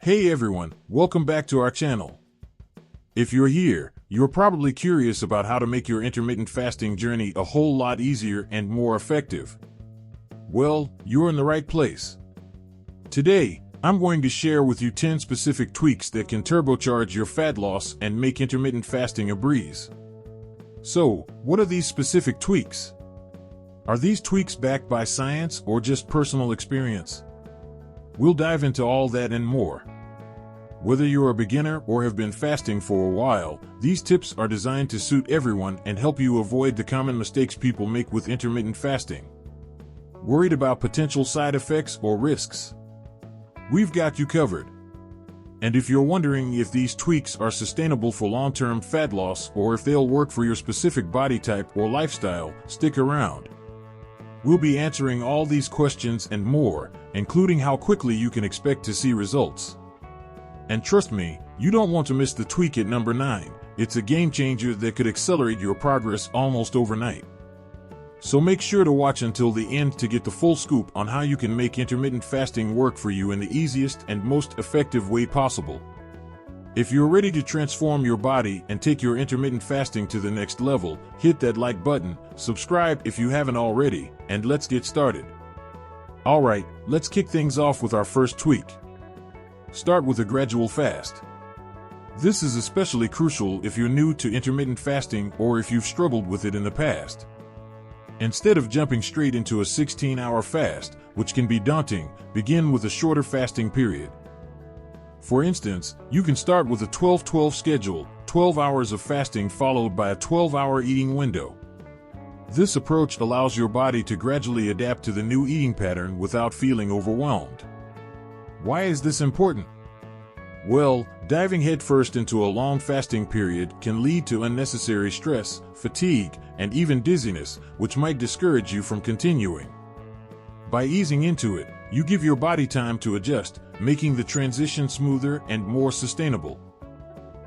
Hey everyone, welcome back to our channel. If you're here, you're probably curious about how to make your intermittent fasting journey a whole lot easier and more effective. Well, you're in the right place. Today, I'm going to share with you 10 specific tweaks that can turbocharge your fat loss and make intermittent fasting a breeze. So, what are these specific tweaks? Are these tweaks backed by science or just personal experience? We'll dive into all that and more. Whether you're a beginner or have been fasting for a while, these tips are designed to suit everyone and help you avoid the common mistakes people make with intermittent fasting. Worried about potential side effects or risks? We've got you covered. And if you're wondering if these tweaks are sustainable for long-term fat loss or if they'll work for your specific body type or lifestyle, stick around. We'll be answering all these questions and more, including how quickly you can expect to see results. And trust me, you don't want to miss the tweak at number 9. It's a game changer that could accelerate your progress almost overnight. So make sure to watch until the end to get the full scoop on how you can make intermittent fasting work for you in the easiest and most effective way possible. If you're ready to transform your body and take your intermittent fasting to the next level, hit that like button, subscribe if you haven't already, and let's get started. Alright, let's kick things off with our first tweak. Start with a gradual fast. This is especially crucial if you're new to intermittent fasting or if you've struggled with it in the past. Instead of jumping straight into a 16-hour fast, which can be daunting, begin with a shorter fasting period. For instance, you can start with a 12-12 schedule, 12 hours of fasting followed by a 12-hour eating window. This approach allows your body to gradually adapt to the new eating pattern without feeling overwhelmed. Why is this important? Well, diving headfirst into a long fasting period can lead to unnecessary stress, fatigue, and even dizziness, which might discourage you from continuing. By easing into it, you give your body time to adjust, making the transition smoother and more sustainable.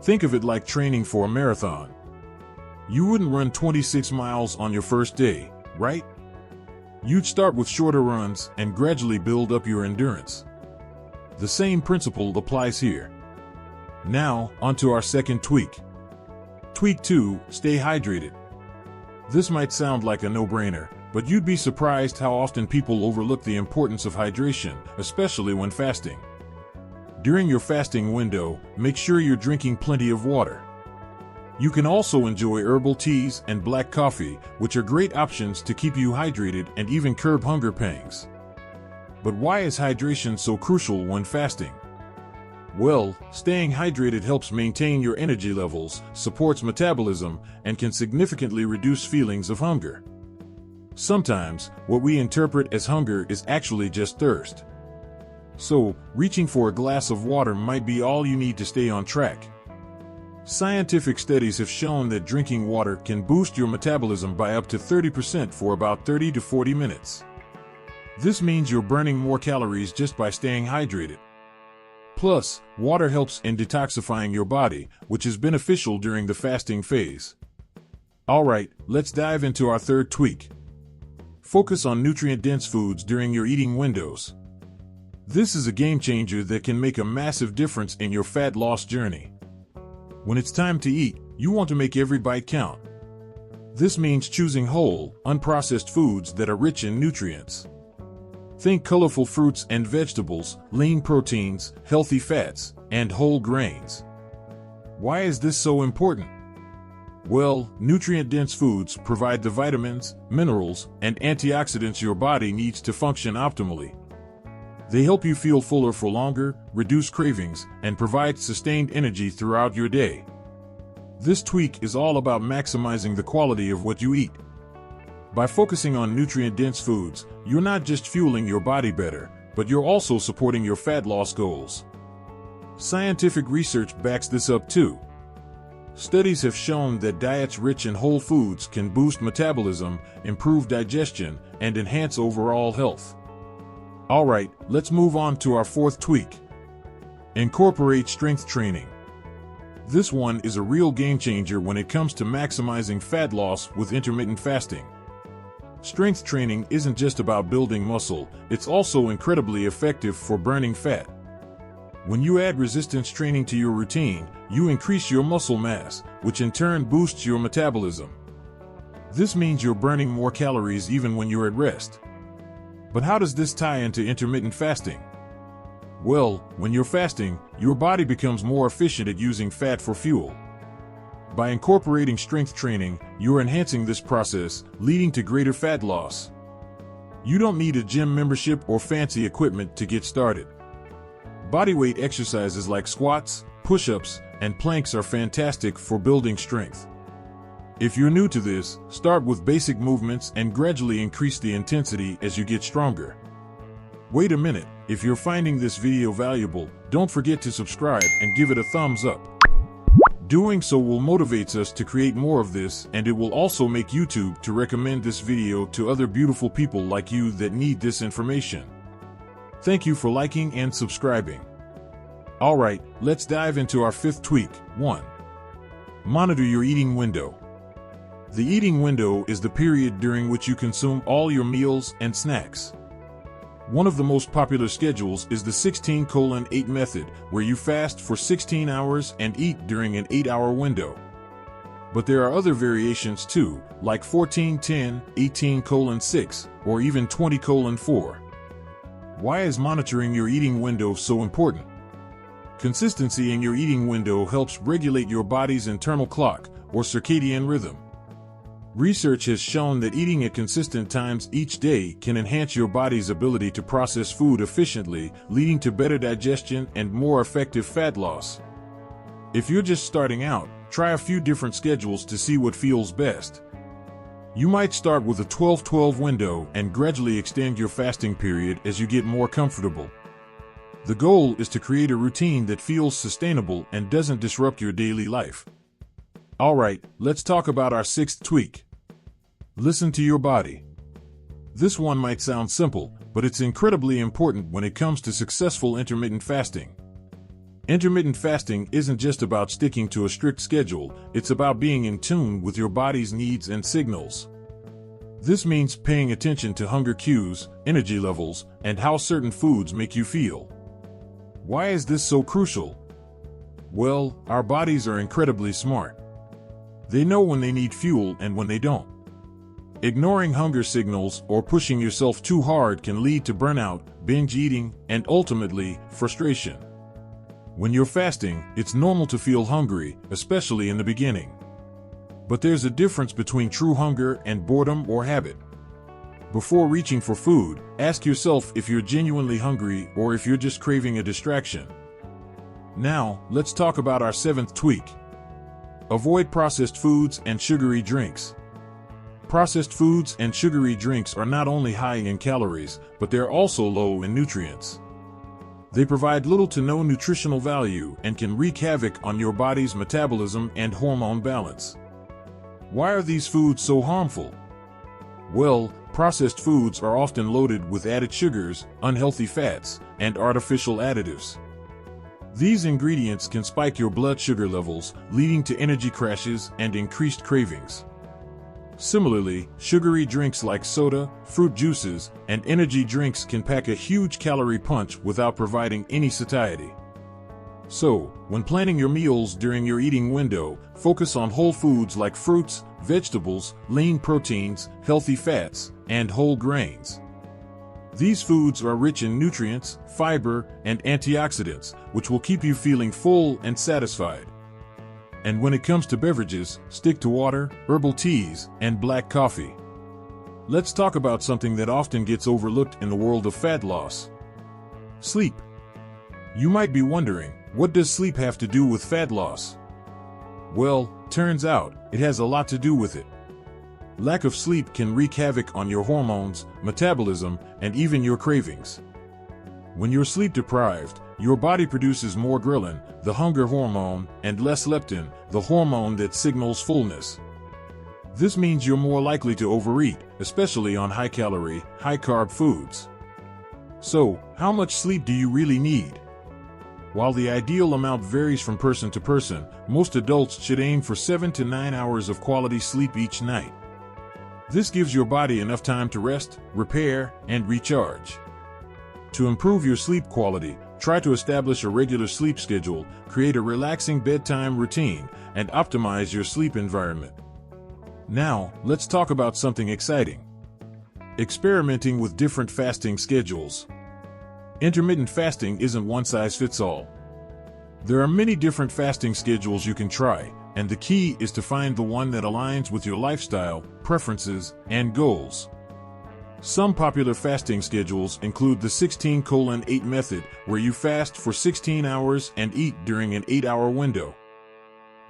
Think of it like training for a marathon. You wouldn't run 26 miles on your first day, right? You'd start with shorter runs and gradually build up your endurance. The same principle applies here. Now, onto our second tweak. Tweak 2, stay hydrated. This might sound like a no-brainer, but you'd be surprised how often people overlook the importance of hydration, especially when fasting. During your fasting window, make sure you're drinking plenty of water. You can also enjoy herbal teas and black coffee, which are great options to keep you hydrated and even curb hunger pangs. But why is hydration so crucial when fasting? Well, staying hydrated helps maintain your energy levels, supports metabolism, and can significantly reduce feelings of hunger. Sometimes, what we interpret as hunger is actually just thirst. So, reaching for a glass of water might be all you need to stay on track. Scientific studies have shown that drinking water can boost your metabolism by up to 30% for about 30 to 40 minutes. This means you're burning more calories just by staying hydrated. Plus, water helps in detoxifying your body, which is beneficial during the fasting phase. Alright, let's dive into our third tweak. Focus on nutrient-dense foods during your eating windows. This is a game changer that can make a massive difference in your fat loss journey. When it's time to eat, you want to make every bite count. This means choosing whole, unprocessed foods that are rich in nutrients. Think colorful fruits and vegetables, lean proteins, healthy fats, and whole grains. Why is this so important? Well, nutrient-dense foods provide the vitamins, minerals, and antioxidants your body needs to function optimally. They help you feel fuller for longer, reduce cravings, and provide sustained energy throughout your day. This tweak is all about maximizing the quality of what you eat. By focusing on nutrient-dense foods, you're not just fueling your body better, but you're also supporting your fat loss goals. Scientific research backs this up too. Studies have shown that diets rich in whole foods can boost metabolism, improve digestion, and enhance overall health. Alright, let's move on to our fourth tweak. Incorporate strength training. This one is a real game changer when it comes to maximizing fat loss with intermittent fasting. Strength training isn't just about building muscle, it's also incredibly effective for burning fat. When you add resistance training to your routine, you increase your muscle mass, which in turn boosts your metabolism. This means you're burning more calories even when you're at rest. But how does this tie into intermittent fasting? Well, when you're fasting, your body becomes more efficient at using fat for fuel. By incorporating strength training, you're enhancing this process, leading to greater fat loss. You don't need a gym membership or fancy equipment to get started. Bodyweight exercises like squats, push-ups, and planks are fantastic for building strength. If you're new to this, start with basic movements and gradually increase the intensity as you get stronger. Wait a minute, if you're finding this video valuable, don't forget to subscribe and give it a thumbs up. Doing so will motivate us to create more of this, and it will also make YouTube to recommend this video to other beautiful people like you that need this information. Thank you for liking and subscribing. Alright, let's dive into our fifth tweak. 1. Monitor your eating window. The eating window is the period during which you consume all your meals and snacks. One of the most popular schedules is the 16:8 method, where you fast for 16 hours and eat during an 8-hour window. But there are other variations too, like 14:10, 18:6, or even 20:4. Why is monitoring your eating window so important? Consistency in your eating window helps regulate your body's internal clock, or circadian rhythm. Research has shown that eating at consistent times each day can enhance your body's ability to process food efficiently, leading to better digestion and more effective fat loss. If you're just starting out, try a few different schedules to see what feels best. You might start with a 12-12 window and gradually extend your fasting period as you get more comfortable. The goal is to create a routine that feels sustainable and doesn't disrupt your daily life. Alright, let's talk about our sixth tweak. Listen to your body. This one might sound simple, but it's incredibly important when it comes to successful intermittent fasting. Intermittent fasting isn't just about sticking to a strict schedule, it's about being in tune with your body's needs and signals. This means paying attention to hunger cues, energy levels, and how certain foods make you feel. Why is this so crucial? Well, our bodies are incredibly smart. They know when they need fuel and when they don't. Ignoring hunger signals or pushing yourself too hard can lead to burnout, binge eating, and ultimately, frustration. When you're fasting, it's normal to feel hungry, especially in the beginning. But there's a difference between true hunger and boredom or habit. Before reaching for food, ask yourself if you're genuinely hungry or if you're just craving a distraction. Now, let's talk about our seventh tweak. Avoid processed foods and sugary drinks. Processed foods and sugary drinks are not only high in calories, but they're also low in nutrients. They provide little to no nutritional value and can wreak havoc on your body's metabolism and hormone balance. Why are these foods so harmful? Well, processed foods are often loaded with added sugars, unhealthy fats, and artificial additives. These ingredients can spike your blood sugar levels, leading to energy crashes and increased cravings. Similarly, sugary drinks like soda, fruit juices, and energy drinks can pack a huge calorie punch without providing any satiety. So, when planning your meals during your eating window, focus on whole foods like fruits, vegetables, lean proteins, healthy fats, and whole grains. These foods are rich in nutrients, fiber, and antioxidants, which will keep you feeling full and satisfied. And when it comes to beverages, stick to water, herbal teas, and black coffee. Let's talk about something that often gets overlooked in the world of fat loss. Sleep. You might be wondering, what does sleep have to do with fat loss? Well, turns out, it has a lot to do with it. Lack of sleep can wreak havoc on your hormones, metabolism, and even your cravings. When you're sleep deprived, your body produces more ghrelin, the hunger hormone, and less leptin, the hormone that signals fullness. This means you're more likely to overeat, especially on high-calorie, high-carb foods. So, how much sleep do you really need? While the ideal amount varies from person to person, most adults should aim for 7 to 9 hours of quality sleep each night. This gives your body enough time to rest, repair, and recharge. To improve your sleep quality, Try to establish a regular sleep schedule, create a relaxing bedtime routine, and optimize your sleep environment. Now, let's talk about something exciting. Experimenting with different fasting schedules. Intermittent fasting isn't one size fits all. There are many different fasting schedules you can try, and the key is to find the one that aligns with your lifestyle, preferences, and goals. Some popular fasting schedules include the 16:8 method, where you fast for 16 hours and eat during an 8-hour window.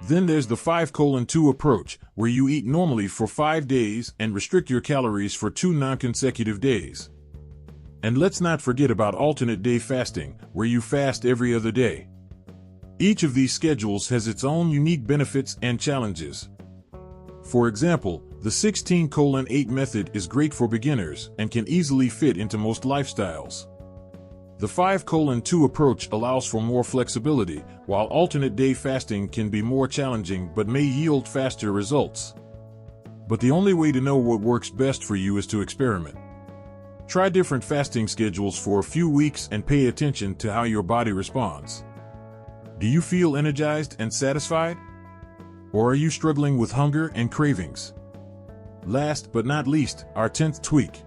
Then there's the 5:2 approach, where you eat normally for 5 days and restrict your calories for 2 non-consecutive days. And let's not forget about alternate day fasting, where you fast every other day. Each of these schedules has its own unique benefits and challenges. For example, the 16:8 method is great for beginners and can easily fit into most lifestyles. The 5:2 approach allows for more flexibility, while alternate day fasting can be more challenging but may yield faster results. But the only way to know what works best for you is to experiment. Try different fasting schedules for a few weeks and pay attention to how your body responds. Do you feel energized and satisfied? Or are you struggling with hunger and cravings? Last but not least, our 10th tweak.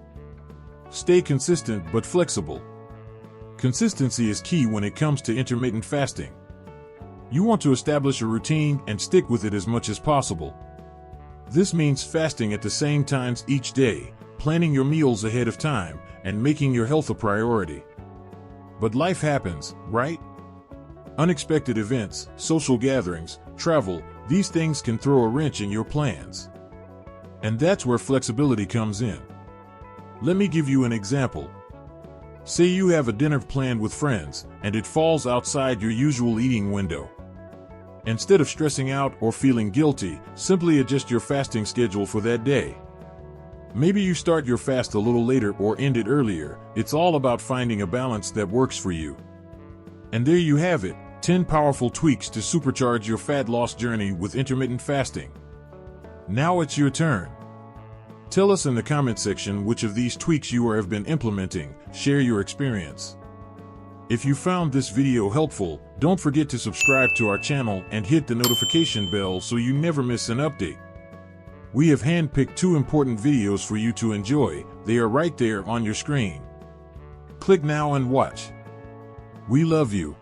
Stay consistent but flexible. Consistency is key when it comes to intermittent fasting. You want to establish a routine and stick with it as much as possible. This means fasting at the same times each day, planning your meals ahead of time, and making your health a priority. But life happens, right? Unexpected events, social gatherings, travel, these things can throw a wrench in your plans. And that's where flexibility comes in. Let me give you an example. Say you have a dinner planned with friends, and it falls outside your usual eating window. Instead of stressing out or feeling guilty, simply adjust your fasting schedule for that day. Maybe you start your fast a little later or end it earlier. It's all about finding a balance that works for you. And there you have it, 10 powerful tweaks to supercharge your fat loss journey with intermittent fasting. Now it's your turn. Tell us in the comment section which of these tweaks you have been implementing. Share your experience. If you found this video helpful, don't forget to subscribe to our channel and hit the notification bell so you never miss an update. We have handpicked 2 important videos for you to enjoy. They are right there on your screen. Click now and watch. We love you.